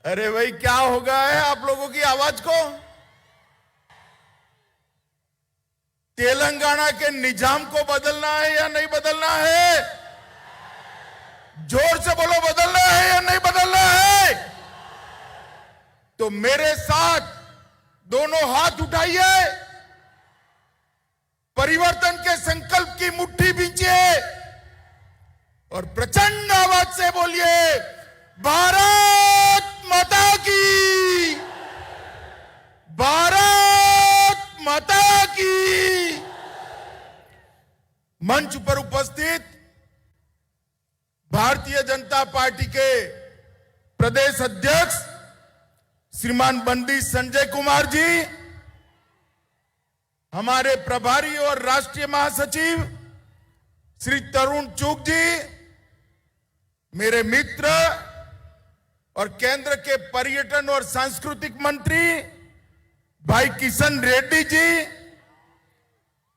अरे भाई क्या हो गया है आप लोगों की आवाज को? तेलंगाना के निजाम को बदलना है या नहीं बदलना है? जोर से बोलो, बदलना है या नहीं बदलना है? तो मेरे साथ दोनों हाथ उठाइए, परिवर्तन के संकल्प की मुट्ठी बींचिए और प्रचंड आवाज से बोलिए, भारत माता की, भारत माता की। मंच पर उपस्थित भारतीय जनता पार्टी के प्रदेश अध्यक्ष श्रीमान बंदी संजय कुमार जी, हमारे प्रभारी और राष्ट्रीय महासचिव श्री तरुण चुग जी, मेरे मित्र और केंद्र के पर्यटन और सांस्कृतिक मंत्री भाई किशन रेड्डी जी,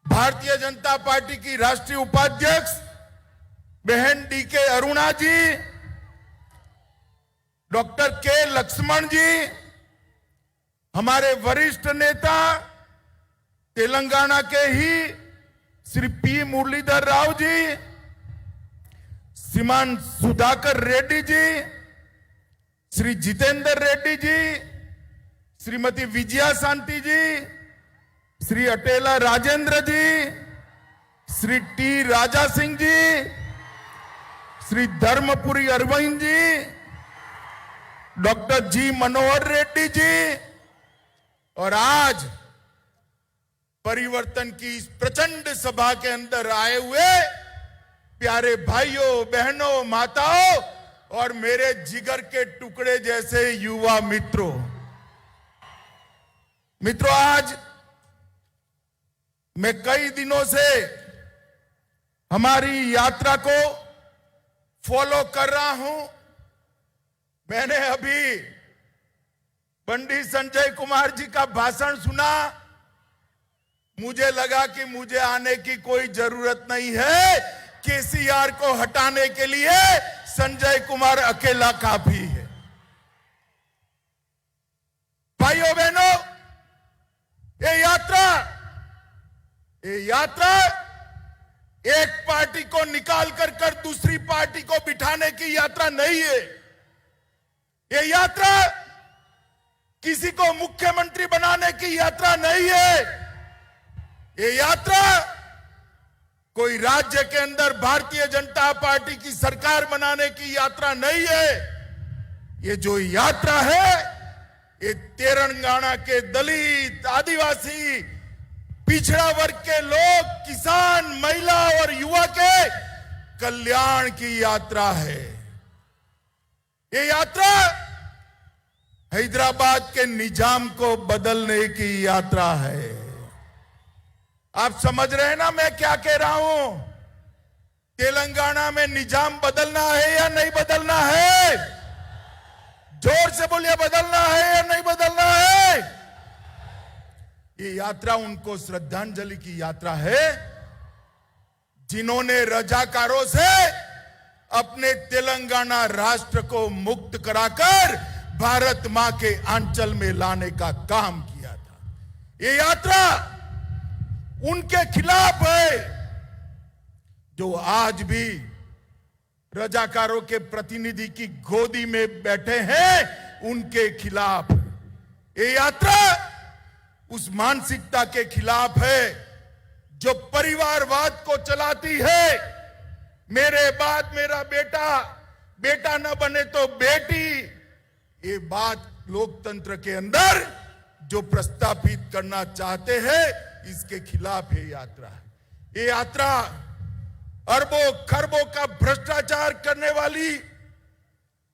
भारतीय जनता पार्टी की राष्ट्रीय उपाध्यक्ष बहन डीके अरुणा जी, डॉक्टर के लक्ष्मण जी, हमारे वरिष्ठ नेता तेलंगाना के ही श्री पी मुरलीधर राव जी, श्रीमान सुधाकर रेड्डी जी, श्री जितेंद्र रेड्डी जी, श्रीमती विजया शांति जी, श्री अटेला राजेंद्र जी, श्री टी राजा सिंह जी, श्री धर्मपुरी अरविंद जी, डॉक्टर जी मनोहर रेड्डी जी, और आज परिवर्तन की इस प्रचंड सभा के अंदर आए हुए प्यारे भाइयों बहनों माताओं और मेरे जिगर के टुकड़े जैसे युवा मित्रों, आज मैं कई दिनों से हमारी यात्रा को फॉलो कर रहा हूं। मैंने अभी पंडित संजय कुमार जी का भाषण सुना, मुझे लगा कि मुझे आने की कोई जरूरत नहीं है, केसीआर को हटाने के लिए संजय कुमार अकेला काफी है। भाइयों बहनों, ये यात्रा एक पार्टी को निकाल कर दूसरी पार्टी को बिठाने की यात्रा नहीं है। ये यात्रा किसी को मुख्यमंत्री बनाने की यात्रा नहीं है। ये यात्रा कोई राज्य के अंदर भारतीय जनता पार्टी की सरकार बनाने की यात्रा नहीं है। ये जो यात्रा है, ये तेलंगाना के दलित, आदिवासी, पिछड़ा वर्ग के लोग, किसान, महिला और युवा के कल्याण की यात्रा है। ये यात्रा हैदराबाद के निजाम को बदलने की यात्रा है। आप समझ रहे हैं ना मैं क्या कह रहा हूं? तेलंगाना में निजाम बदलना है या नहीं बदलना है? जोर से बोलिए, बदलना है या नहीं बदलना है? ये यात्रा उनको श्रद्धांजलि की यात्रा है जिन्होंने रजाकारों से अपने तेलंगाना राष्ट्र को मुक्त कराकर भारत मां के आंचल में लाने का काम किया था। ये यात्रा उनके खिलाफ है जो आज भी रजाकारों के प्रतिनिधि की गोदी में बैठे हैं, उनके खिलाफ। ये यात्रा उस मानसिकता के खिलाफ है जो परिवारवाद को चलाती है। मेरे बाद मेरा बेटा, बेटा न बने तो बेटी, ये बात लोकतंत्र के अंदर जो प्रस्तावित करना चाहते हैं, इसके खिलाफ ये यात्रा है। ये यात्रा अरबों खरबों का भ्रष्टाचार करने वाली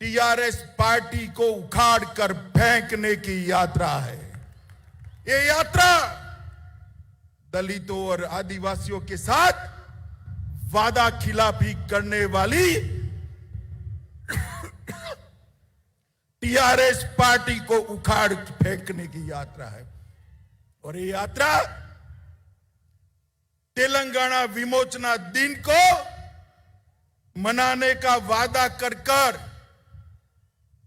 टीआरएस पार्टी को उखाड़ कर फेंकने की यात्रा है। ये यात्रा दलितों और आदिवासियों के साथ वादा खिलाफी करने वाली टीआरएस पार्टी को उखाड़ फेंकने की यात्रा है। और ये यात्रा तेलंगाना विमोचना दिन को मनाने का वादा कर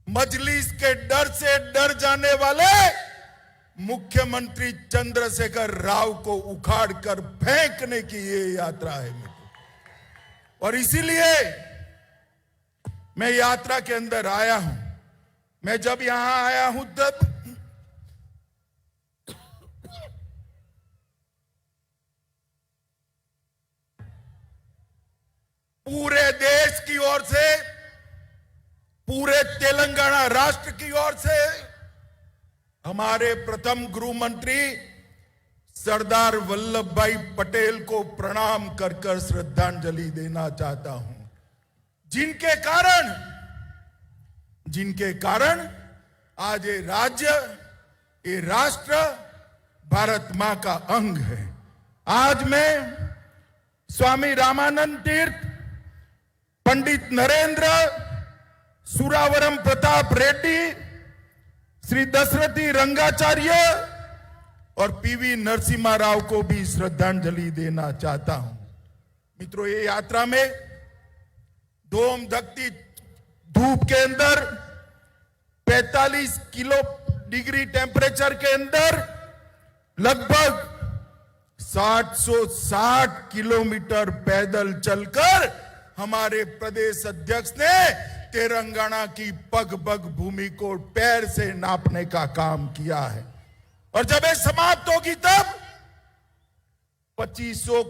मजलिस के डर से डर जाने वाले मुख्यमंत्री चंद्रशेखर राव को उखाड़कर फेंकने की ये यात्रा है मित्रों। और इसीलिए मैं यात्रा के अंदर आया हूं। मैं जब यहां आया हूं तब पूरे देश की ओर से, पूरे तेलंगाना राष्ट्र की ओर से हमारे प्रथम गृह मंत्री सरदार वल्लभ भाई पटेल को प्रणाम कर कर श्रद्धांजलि देना चाहता हूं, जिनके कारण आज ये राज्य, ये राष्ट्र भारत मां का अंग है। आज मैं स्वामी रामानंद तीर्थ, पंडित नरेंद्र, सुरावरम प्रताप रेड्डी, श्री दशरथी रंगाचार्य और पीवी नरसिम्हा राव को भी श्रद्धांजलि देना चाहता हूं। मित्रों, ये यात्रा में धूम धकती धूप के अंदर 45 डिग्री टेम्परेचर के अंदर लगभग 760 किलोमीटर पैदल चलकर हमारे प्रदेश अध्यक्ष ने तेलंगाना की पग पग भूमि को पैर से नापने का काम किया है। और जब ये समाप्त होगी तब 2500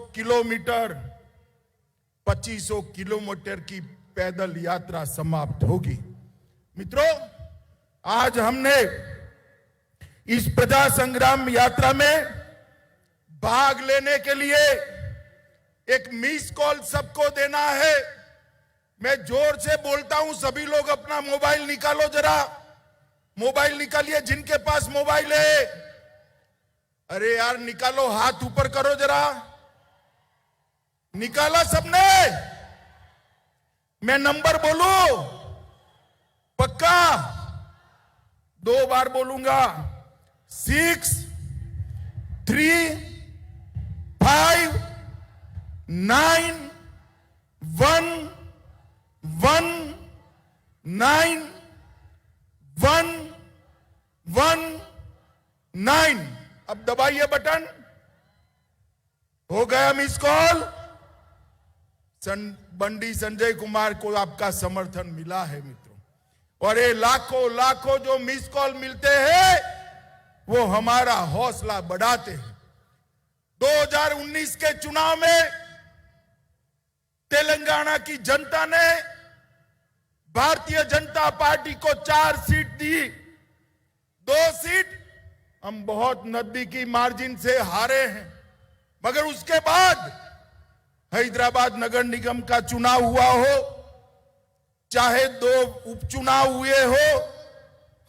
किलोमीटर की पैदल यात्रा समाप्त होगी। मित्रों, आज हमने इस प्रजा संग्राम यात्रा में भाग लेने के लिए एक मिस कॉल सबको देना है। मैं जोर से बोलता हूं, सभी लोग अपना मोबाइल निकालो, जरा मोबाइल निकालिए जिनके पास मोबाइल है। अरे यार निकालो, हाथ ऊपर करो जरा। निकाला सबने? मैं नंबर बोलूं? पक्का 2 बार बोलूंगा। 6 3 5 9 1 1 9 1 1 9। अब दबाइए बटन। हो गया मिस कॉल। बंडी संजय कुमार को आपका समर्थन मिला है मित्रों, और ये लाखों जो मिस कॉल मिलते हैं वो हमारा हौसला बढ़ाते हैं। 2019 के चुनाव में तेलंगाना की जनता ने भारतीय जनता पार्टी को 4 सीट दी। 2 सीट हम बहुत नजदीकी मार्जिन से हारे हैं, मगर उसके बाद हैदराबाद नगर निगम का चुनाव हुआ हो, चाहे 2 उपचुनाव हुए हो,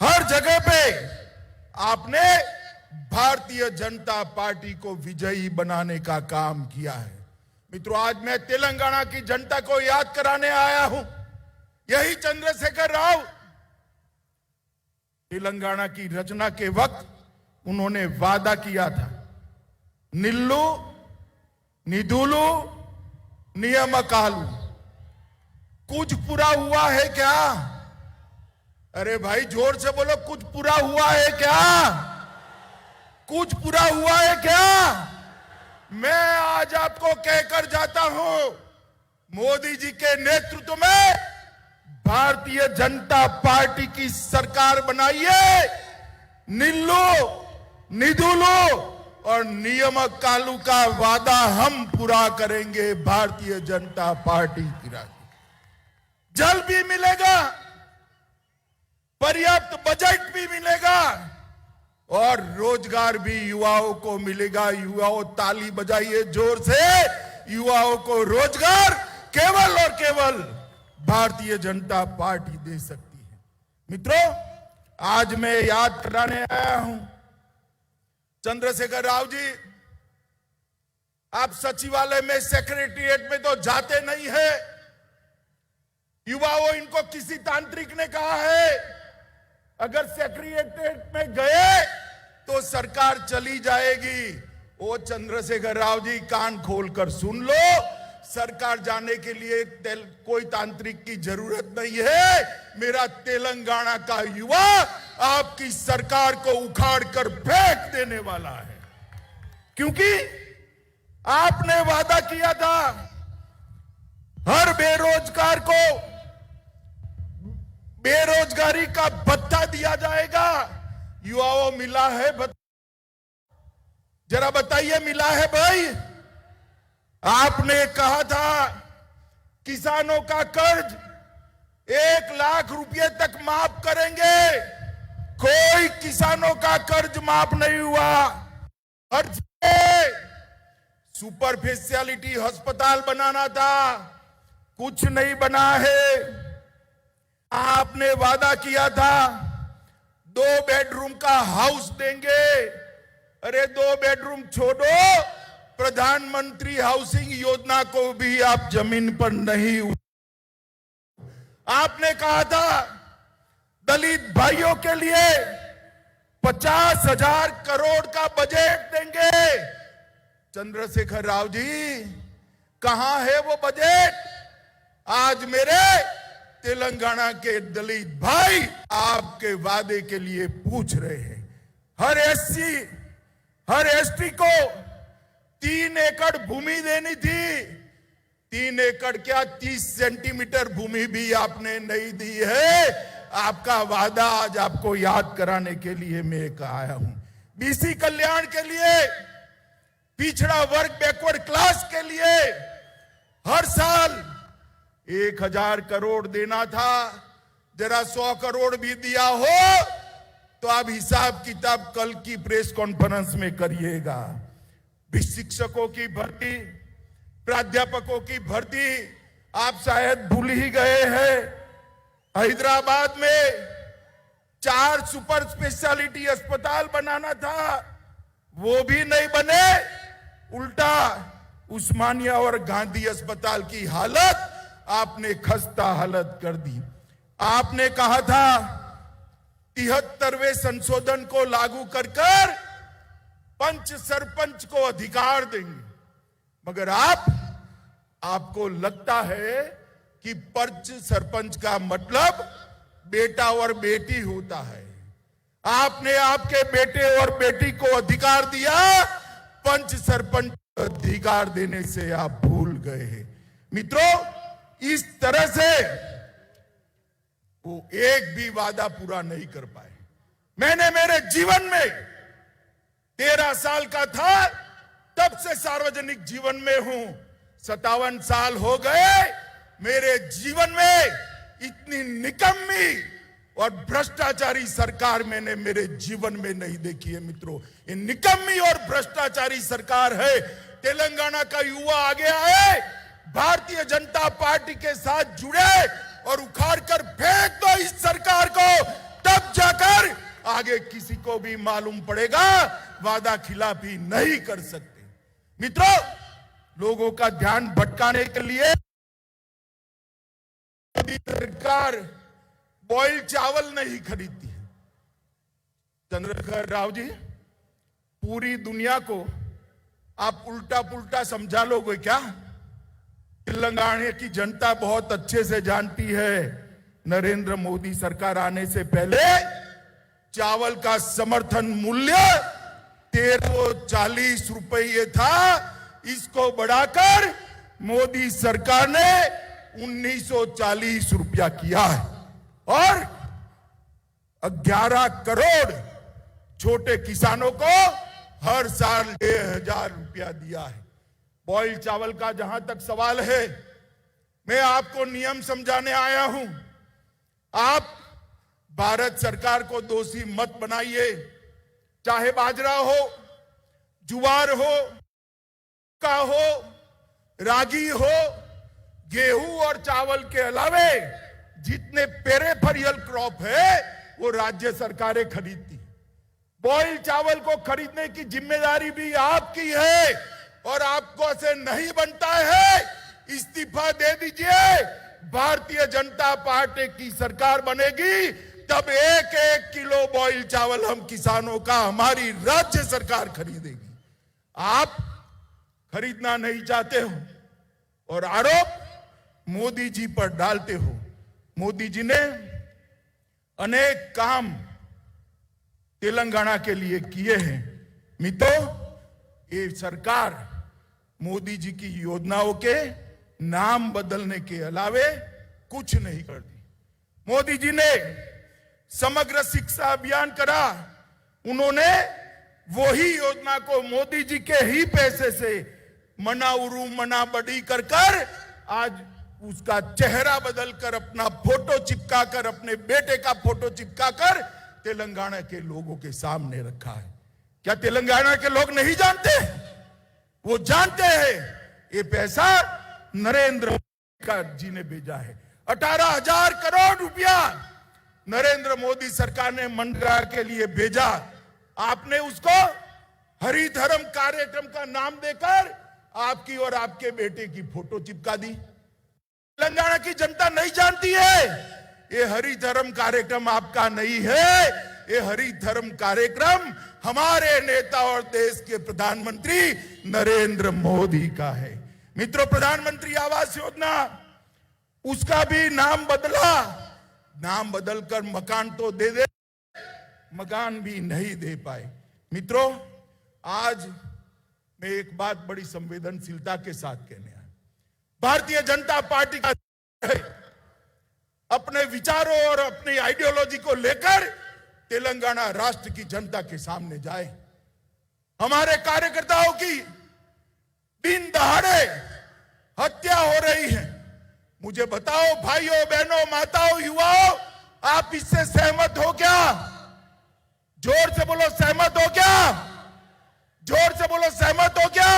हर जगह पे आपने भारतीय जनता पार्टी को विजयी बनाने का काम किया है। मित्रों, आज मैं तेलंगाना की जनता को याद कराने आया हूं। यही चंद्रशेखर राव तेलंगाना की रचना के वक्त उन्होंने वादा किया था, निल्लू निधुलू नियमकालू। कुछ पूरा हुआ है क्या? अरे भाई जोर से बोलो, कुछ पूरा हुआ है क्या? कुछ पूरा हुआ है क्या? मैं आज आपको कहकर जाता हूं, मोदी जी के नेतृत्व में भारतीय जनता पार्टी की सरकार बनाइए। निल्लू निधुलू और नियामक कालू का वादा हम पूरा करेंगे भारतीय जनता पार्टी की राज। जल भी मिलेगा, पर्याप्त बजट भी मिलेगा और रोजगार भी युवाओं को मिलेगा। युवाओं ताली बजाइए जोर से। युवाओं को रोजगार केवल और केवल भारतीय जनता पार्टी दे सकती है। मित्रों, आज मैं याद कराने आया हूं, चंद्रशेखर राव जी, आप सचिवालय में, सेक्रेटरिएट में तो जाते नहीं है। युवाओं, इनको किसी तांत्रिक ने कहा है अगर सेक्रेटरिएट में गए तो सरकार चली जाएगी। ओ चंद्रशेखर राव जी, कान खोलकर सुन लो, सरकार जाने के लिए कोई तांत्रिक की जरूरत नहीं है। मेरा तेलंगाना का युवा आपकी सरकार को उखाड़ कर फेंक देने वाला है, क्योंकि आपने वादा किया था हर बेरोजगार को बेरोजगारी का भत्ता दिया जाएगा। युवाओं मिला है भत्ता? जरा बताइए, मिला है भाई? आपने कहा था किसानों का कर्ज 1 लाख रुपए तक माफ करेंगे। कोई किसानों का कर्ज माफ नहीं हुआ। और सुपर स्पेशलिटी अस्पताल बनाना था, कुछ नहीं बना है। आपने वादा किया था 2 बेडरूम का हाउस देंगे। अरे 2 बेडरूम छोड़ो, प्रधानमंत्री हाउसिंग योजना को भी आप जमीन पर नहीं। आपने कहा था दलित भाइयों के लिए 50,000 करोड़ का बजट देंगे। चंद्रशेखर राव जी, कहां है वो बजट? आज मेरे तेलंगाना के दलित भाई आपके वादे के लिए पूछ रहे हैं। हर एससी हर एसटी को 3 एकड़ भूमि देनी थी। 3 एकड़ क्या, 30 सेंटीमीटर भूमि भी आपने नहीं दी है। आपका वादा आज आपको याद कराने के लिए मैं आया हूं। बीसी कल्याण के लिए, पिछड़ा वर्ग बैकवर्ड क्लास के लिए हर साल 1,000 करोड़ देना था। जरा 100 करोड़ भी दिया हो तो आप हिसाब किताब कल की प्रेस कॉन्फ्रेंस में करिएगा। शिक्षकों की भर्ती, प्राध्यापकों की भर्ती आप शायद भूल ही गए हैं। हैदराबाद में 4 सुपर स्पेशलिटी अस्पताल बनाना था, वो भी नहीं बने। उल्टा उस्मानिया और गांधी अस्पताल की हालत आपने खस्ता हालत कर दी। आपने कहा था 73वें संशोधन को लागू कर पंच सरपंच को अधिकार देंगे, मगर आपको लगता है कि पंच सरपंच का मतलब बेटा और बेटी होता है। आपने आपके बेटे और बेटी को अधिकार दिया, पंच सरपंच अधिकार देने से आप भूल गए हैं। मित्रों, इस तरह से वो एक भी वादा पूरा नहीं कर पाए। मैंने मेरे जीवन में 13 साल का था तब से सार्वजनिक जीवन में हूं। 57 साल हो गए। मेरे जीवन में इतनी निकम्मी और भ्रष्टाचारी सरकार मैंने मेरे जीवन में नहीं देखी है। मित्रों, ये निकम्मी और भ्रष्टाचारी सरकार है। तेलंगाना का युवा आगे आए, भारतीय जनता पार्टी के साथ जुड़े और उखाड़ कर फेंक दो इस सरकार को, तब जाकर आगे किसी को भी मालूम पड़ेगा वादा खिलाफी नहीं कर सकते। मित्रों, लोगों का ध्यान भटकाने के लिए सरकार बॉइल चावल नहीं खरीदती है। चंद्रशेखर राव जी, पूरी दुनिया को आप उल्टा पुल्टा समझा लोगे क्या? तेलंगाना की जनता बहुत अच्छे से जानती है, नरेंद्र मोदी सरकार आने से पहले चावल का समर्थन मूल्य 1340 रुपये था। इसको बढ़ाकर मोदी सरकार ने 1940 रुपया किया है और 11 करोड़ छोटे किसानों को हर साल 6,000 रुपया दिया है। बॉइल चावल का जहां तक सवाल है, मैं आपको नियम समझाने आया हूं। आप भारत सरकार को दोषी मत बनाइए। चाहे बाजरा हो, जुवार हो, का हो, रागी हो, गेहूं और चावल के अलावे जितने पेरिफेरल क्रॉप है वो राज्य सरकारें खरीदती। बॉइल चावल को खरीदने की जिम्मेदारी भी आपकी है और आपको से नहीं बनता है। इस्तीफा दे दीजिए। भारतीय जनता पार्टी की सरकार बनेगी तब 1-1 किलो बॉइल चावल हम किसानों का हमारी राज्य सरकार खरीदेगी। आप खरीदना नहीं चाहते हो और आरोप मोदी जी पर डालते हो। मोदी जी ने अनेक काम तेलंगाना के लिए किए हैं। मित्रों, ये सरकार मोदी जी की योजनाओं के नाम बदलने के अलावे कुछ नहीं करती। मोदी जी ने समग्र शिक्षा अभियान करा, उन्होंने वही योजना को मोदी जी के ही पैसे से मना उरू मना बड़ी कर आज उसका चेहरा बदलकर अपना फोटो चिपकाकर, अपने बेटे का फोटो चिपकाकर तेलंगाना के लोगों के सामने रखा है। क्या तेलंगाना के लोग नहीं जानते? वो जानते हैं ये पैसा नरेंद्र मोदी जी ने भेजा है। 18,000 करोड़ रुपया नरेंद्र मोदी सरकार ने मनरेगा के लिए भेजा। आपने उसको हरिधर्म कार्यक्रम का नाम देकर आपकी और आपके बेटे की फोटो चिपका दी। तेलंगाना की जनता नहीं जानती है ये हरिधर्म कार्यक्रम आपका नहीं है, ये हरिधर्म कार्यक्रम हमारे नेता और देश के प्रधानमंत्री नरेंद्र मोदी का है। मित्रों, प्रधानमंत्री आवास योजना उसका भी नाम बदला, नाम बदलकर मकान तो दे, मकान भी नहीं दे पाए। मित्रों, आज मैं एक बात बड़ी संवेदनशीलता के साथ कहने आया। भारतीय जनता पार्टी का अपने विचारों और अपनी आइडियोलॉजी को लेकर तेलंगाना राष्ट्र की जनता के सामने जाए। हमारे कार्यकर्ताओं की दिन दहाड़े हत्या हो रही है। मुझे बताओ भाइयों, बहनों, माताओं, युवाओं, आप इससे सहमत हो क्या? जोर से बोलो, सहमत हो क्या? जोर से बोलो, सहमत हो क्या?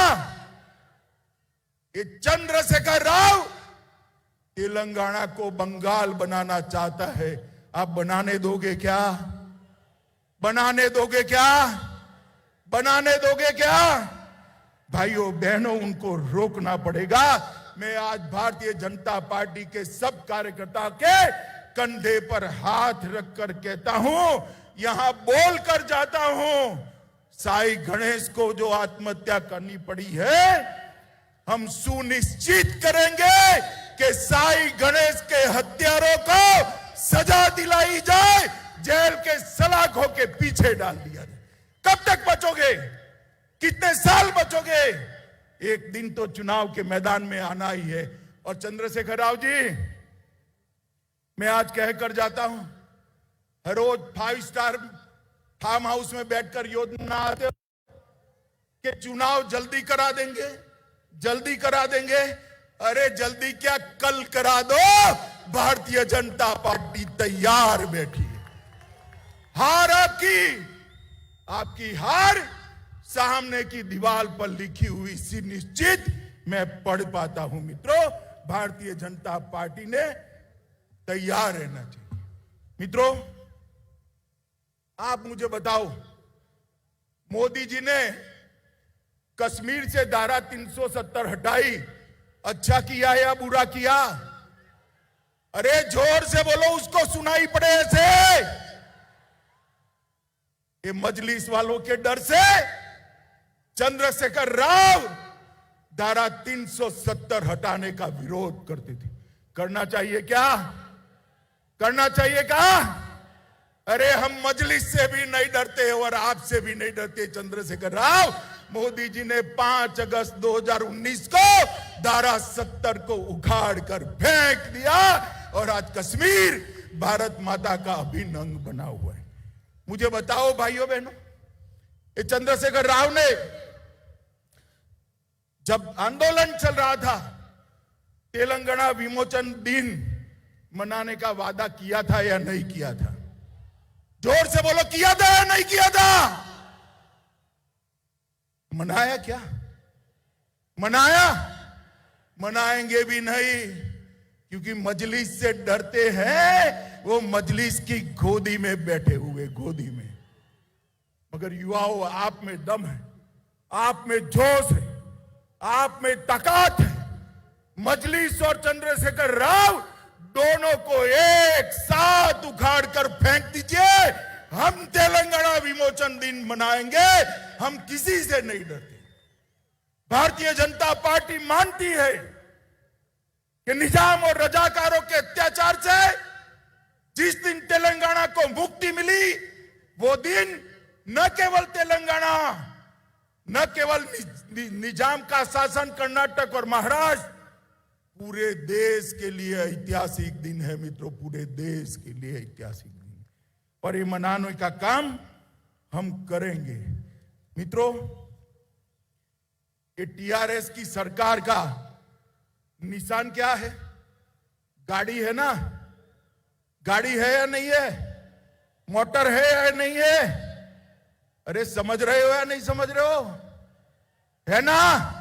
ये चंद्रशेखर राव तेलंगाना को बंगाल बनाना चाहता है। आप बनाने दोगे क्या? बनाने दोगे क्या? बनाने दोगे क्या? भाइयों बहनों, उनको रोकना पड़ेगा। मैं आज भारतीय जनता पार्टी के सब कार्यकर्ता के कंधे पर हाथ रखकर कहता हूं, यहां बोल कर जाता हूं, साई गणेश को जो आत्महत्या करनी पड़ी है, हम सुनिश्चित करेंगे कि साई गणेश के हत्यारों को सजा दिलाई जाए, जेल के सलाखों के पीछे डाल दिया जाए। कब तक बचोगे? कितने साल बचोगे? एक दिन तो चुनाव के मैदान में आना ही है। और चंद्रशेखर राव जी, मैं आज कहकर जाता हूं, हर रोज 5 स्टार फार्म हाउस में बैठकर योजना आते हो कि चुनाव जल्दी करा देंगे, जल्दी करा देंगे। अरे जल्दी क्या, कल करा दो। भारतीय जनता पार्टी तैयार बैठी है। हार आपकी हार सामने की दीवार पर लिखी हुई सी निश्चित मैं पढ़ पाता हूं। मित्रों, भारतीय जनता पार्टी ने तैयार रहना चाहिए। मित्रों, आप मुझे बताओ, मोदी जी ने कश्मीर से धारा 370 हटाई, अच्छा किया या बुरा किया? अरे जोर से बोलो, उसको सुनाई पड़े ऐसे। ये मजलिस वालों के डर से चंद्रशेखर राव धारा 370 हटाने का विरोध करते थे। करना चाहिए क्या? करना चाहिए क्या? अरे हम मजलिस से भी नहीं डरते और आपसे भी नहीं डरते चंद्रशेखर राव। मोदी जी ने 5 अगस्त 2019 को धारा 70 को उखाड़ कर फेंक दिया और आज कश्मीर भारत माता का अभिन्न अंग बना हुआ है। मुझे बताओ भाइयों बहनों, ये चंद्रशेखर राव ने जब आंदोलन चल रहा था, तेलंगाना विमोचन दिन मनाने का वादा किया था या नहीं किया था? जोर से बोलो, किया था या नहीं किया था? मनाया क्या? मनाया? मनाएंगे भी नहीं, क्योंकि मजलिस से डरते हैं। वो मजलिस की गोदी में बैठे हुए, गोदी में। मगर युवाओं, आप में दम है, आप में जोश है, आप में ताकत है। मजलिस और चंद्रशेखर राव दोनों को एक साथ उखाड़ कर फेंक दीजिए। हम तेलंगाना विमोचन दिन मनाएंगे, हम किसी से नहीं डरते। भारतीय जनता पार्टी मानती है कि निजाम और रजाकारों के अत्याचार से जिस दिन तेलंगाना को मुक्ति मिली, वो दिन न केवल तेलंगाना, न केवल निजाम का शासन कर्नाटक और महाराष्ट्र, पूरे देश के लिए ऐतिहासिक दिन है मित्रों, पूरे देश के लिए ऐतिहासिक दिन। और ये मनाने का काम हम करेंगे मित्रों। ये टीआरएस की सरकार का निशान क्या है? गाड़ी है ना? गाड़ी है या नहीं है? मोटर है या नहीं है? अरे समझ रहे हो या नहीं समझ रहे हो? है ना?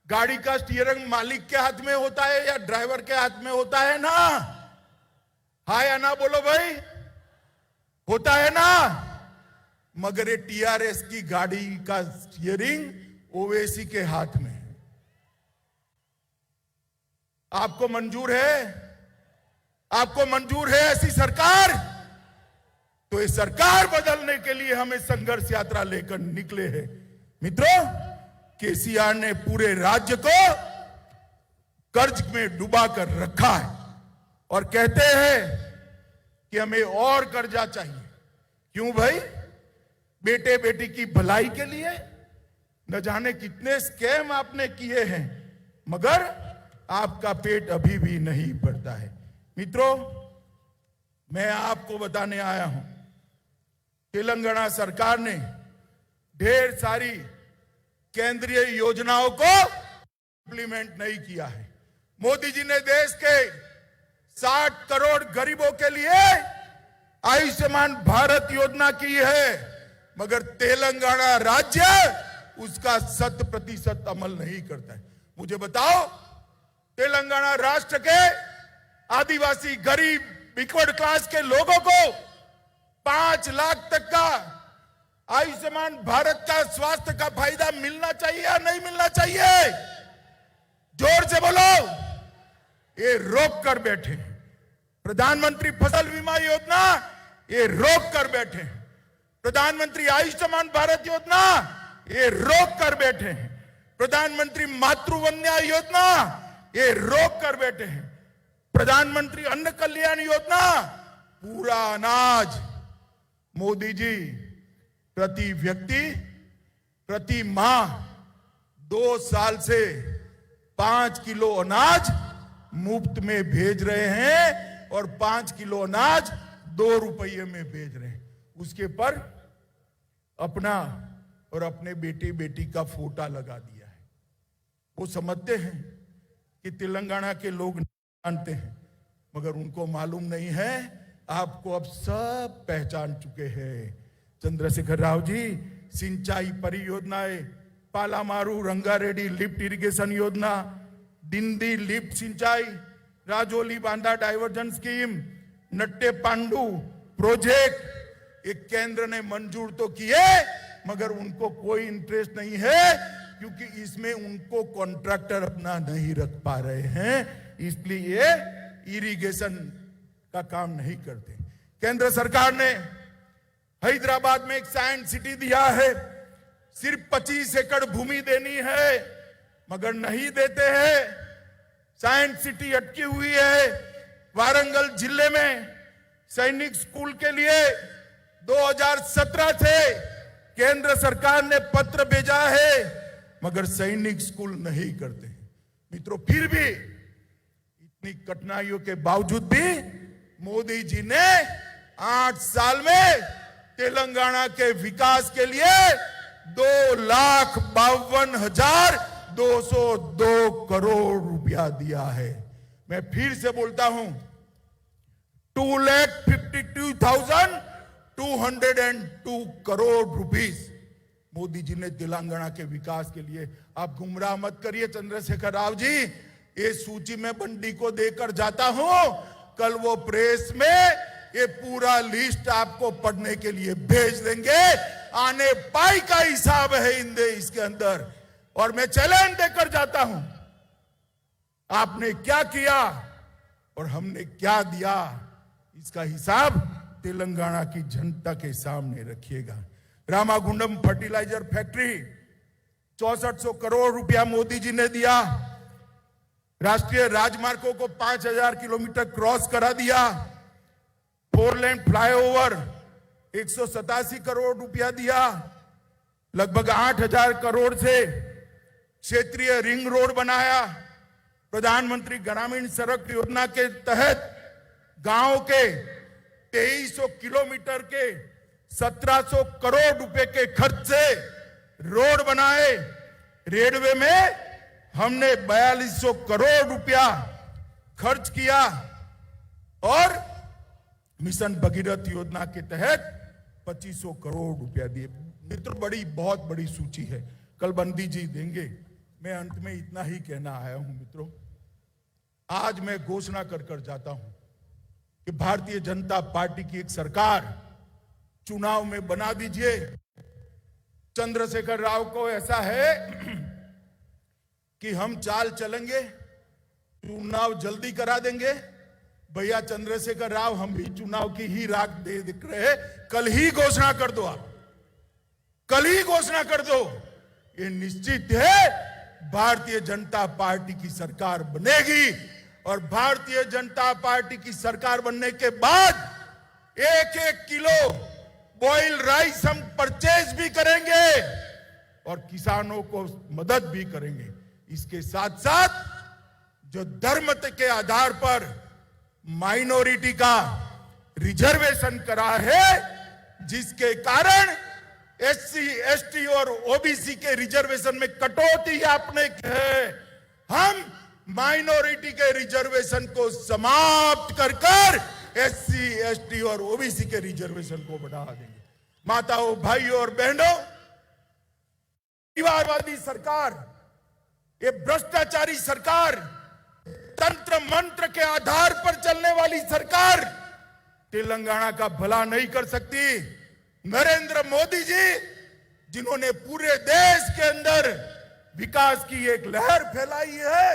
गाड़ी का स्टीयरिंग मालिक के हाथ में होता है या ड्राइवर के हाथ में होता है ना? हाँ या ना बोलो भाई, होता है ना? मगर ये टीआरएस की गाड़ी का स्टीयरिंग ओवैसी के हाथ में है। आपको मंजूर है? आपको मंजूर है ऐसी सरकार? तो ये सरकार बदलने के लिए हमें संघर्ष यात्रा लेकर निकले हैं मित्रों। केसीआर ने पूरे राज्य को कर्ज में डुबा कर रखा है और कहते हैं कि हमें और कर्जा चाहिए। क्यों भाई? बेटे बेटी की भलाई के लिए। न जाने कितने स्कैम आपने किए हैं, मगर आपका पेट अभी भी नहीं भरता है। मित्रों, मैं आपको बताने आया हूं, तेलंगाना सरकार ने ढेर सारी केंद्रीय योजनाओं को इंप्लीमेंट नहीं किया है। मोदी जी ने देश के 60 करोड़ गरीबों के लिए आयुष्मान भारत योजना की है, मगर तेलंगाना राज्य उसका 100% अमल नहीं करता है। मुझे बताओ, तेलंगाना राष्ट्र के आदिवासी, गरीब, बैकवर्ड क्लास के लोगों को 5 लाख तक का आयुष्मान भारत का स्वास्थ्य का फायदा मिलना चाहिए या नहीं मिलना चाहिए? जोर से बोलो। ये रोक कर बैठे। प्रधानमंत्री फसल बीमा योजना ये रोक कर बैठे। प्रधानमंत्री आयुष्मान भारत योजना ये रोक कर बैठे हैं। प्रधानमंत्री मातृवंदना योजना ये रोक कर बैठे हैं। प्रधानमंत्री अन्न कल्याण योजना, पूरा अनाज मोदी जी प्रति व्यक्ति प्रति माह 2 साल से 5 किलो अनाज मुफ्त में भेज रहे हैं और 5 किलो अनाज 2 रुपये में भेज रहे हैं। उसके पर अपना और अपने बेटे बेटी का फोटा लगा दिया है। वो समझते हैं कि तेलंगाना के लोग जानते हैं, मगर उनको मालूम नहीं है। आपको अब सब पहचान चुके हैं। चंद्रशेखर राव जी सिंचाई परियोजनाएं, पालामारू रंगारेड्डी लिफ्ट इरिगेशन योजना, डिंडी लिफ्ट सिंचाई, राजौली बांधा डाइवर्जन स्कीम, नट्टे पांडू प्रोजेक्ट, ये केंद्र ने मंजूर तो किए, मगर उनको कोई इंटरेस्ट नहीं है, क्योंकि इसमें उनको कॉन्ट्रैक्टर अपना नहीं रख पा रहे हैं, इसलिए ये इरिगेशन का काम नहीं करते। केंद्र सरकार ने हैदराबाद में एक साइंस सिटी दिया है, सिर्फ 25 एकड़ भूमि देनी है, मगर नहीं देते हैं। साइंस सिटी अटकी हुई है। वारंगल जिले में सैनिक स्कूल के लिए 2017 से केंद्र सरकार ने पत्र भेजा है, मगर सैनिक स्कूल नहीं करते। मित्रों, फिर भी इतनी कठिनाइयों के बावजूद भी मोदी जी ने 8 साल में तेलंगाना के विकास के लिए 2,52,202 करोड़ रुपया दिया है। मैं फिर से बोलता हूं, 2,52,202 करोड़ रुपीस मोदी जी ने तेलंगाना के विकास के लिए। आप गुमराह मत करिए चंद्रशेखर राव जी, ये सूची में बंडी को देकर जाता हूं, कल वो प्रेस में ये पूरा लिस्ट आपको पढ़ने के लिए भेज देंगे। आने पाई का हिसाब है इसके अंदर, और मैं चैलेंज देकर जाता हूं, आपने क्या किया और हमने क्या दिया, इसका हिसाब तेलंगाना की जनता के सामने रखिएगा। रामागुंडम फर्टिलाइजर फैक्ट्री 6400 करोड़ रुपया मोदी जी ने दिया। राष्ट्रीय राजमार्गों को 5,000 किलोमीटर क्रॉस करा दिया। 4 लेन फ्लाईओवर 187 करोड़ रुपया दिया। लगभग 8,000 करोड़ से क्षेत्रीय रिंग रोड बनाया। प्रधानमंत्री ग्रामीण सड़क योजना के तहत गांव के 2300 किलोमीटर के 1700 करोड़ रुपए के खर्च से रोड बनाए। रेलवे में हमने 4200 करोड़ रुपया खर्च किया और मिशन भगीरथ योजना के तहत 2500 करोड़ रुपया दिए। मित्रों, बहुत बड़ी सूची है, कल बंदी जी देंगे। मैं अंत में इतना ही कहना आया हूं मित्रों, आज मैं घोषणा कर जाता हूं कि भारतीय जनता पार्टी की एक सरकार चुनाव में बना दीजिए। चंद्रशेखर राव को ऐसा है कि हम चाल चलेंगे, चुनाव जल्दी करा देंगे। भैया चंद्रशेखर राव, हम भी चुनाव की ही राख दे दिख रहे, कल ही घोषणा कर दो। आप कल ही घोषणा कर दो। ये निश्चित है भारतीय जनता पार्टी की सरकार बनेगी और भारतीय जनता पार्टी की सरकार बनने के बाद 1-1 किलो बॉयल राइस हम परचेज भी करेंगे और किसानों को मदद भी करेंगे। इसके साथ साथ जो धर्म के आधार पर माइनॉरिटी का रिजर्वेशन करा है, जिसके कारण एससी, एसटी और ओबीसी के रिजर्वेशन में कटौती आपने की है, हम माइनॉरिटी के रिजर्वेशन को समाप्त कर एससी, एसटी और ओबीसी के रिजर्वेशन को बढ़ा देंगे। माताओं, भाइयों और बहनों, परिवारवादी सरकार, ये भ्रष्टाचारी सरकार, तंत्र मंत्र के आधार पर चलने वाली सरकार तेलंगाना का भला नहीं कर सकती। नरेंद्र मोदी जी, जिन्होंने पूरे देश के अंदर विकास की एक लहर फैलाई है,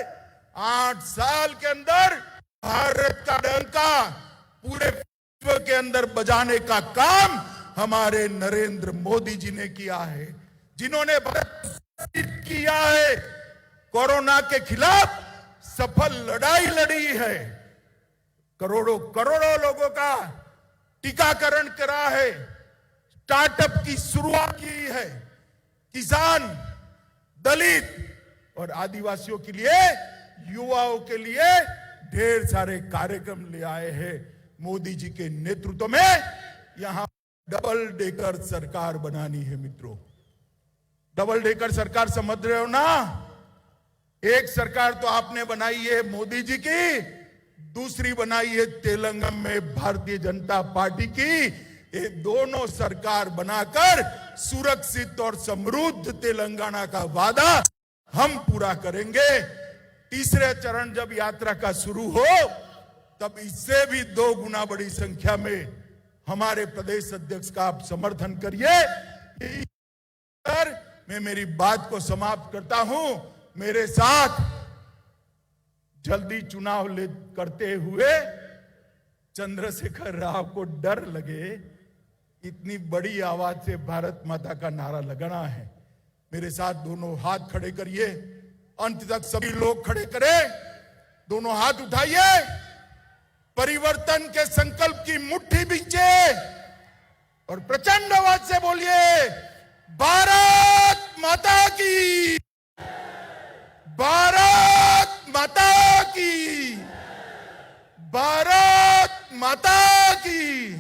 8 साल के अंदर भारत का डंका पूरे विश्व के अंदर बजाने का काम हमारे नरेंद्र मोदी जी ने किया है, जिन्होंने भारत किया है, कोरोना के खिलाफ सफल लड़ाई लड़ी है, करोड़ों करोड़ों लोगों का टीकाकरण करा है, स्टार्टअप की शुरुआत की है, किसान, दलित और आदिवासियों के लिए, युवाओं के लिए ढेर सारे कार्यक्रम ले आए हैं। मोदी जी के नेतृत्व में यहां डबल डेकर सरकार बनानी है मित्रों। डबल डेकर सरकार समझ रहे हो ना? एक सरकार तो आपने बनाई है मोदी जी की, दूसरी बनाई है तेलंगाना में भारतीय जनता पार्टी की। ये दोनों सरकार बनाकर सुरक्षित और समृद्ध तेलंगाना का वादा हम पूरा करेंगे। तीसरे चरण जब यात्रा का शुरू हो, तब इससे भी 2 गुना बड़ी संख्या में हमारे प्रदेश अध्यक्ष का आप समर्थन करिए। मैं मेरी बात को समाप्त करता हूं। मेरे साथ जल्दी चुनाव करते हुए चंद्रशेखर राव को डर लगे, इतनी बड़ी आवाज से भारत माता का नारा लगाना है। मेरे साथ दोनों हाथ खड़े करिए, अंत तक सभी लोग खड़े करें, दोनों हाथ उठाइए, परिवर्तन के संकल्प की मुट्ठी बींचे और प्रचंड आवाज से बोलिए, भारत माता की, भारत माता की, भारत माता की।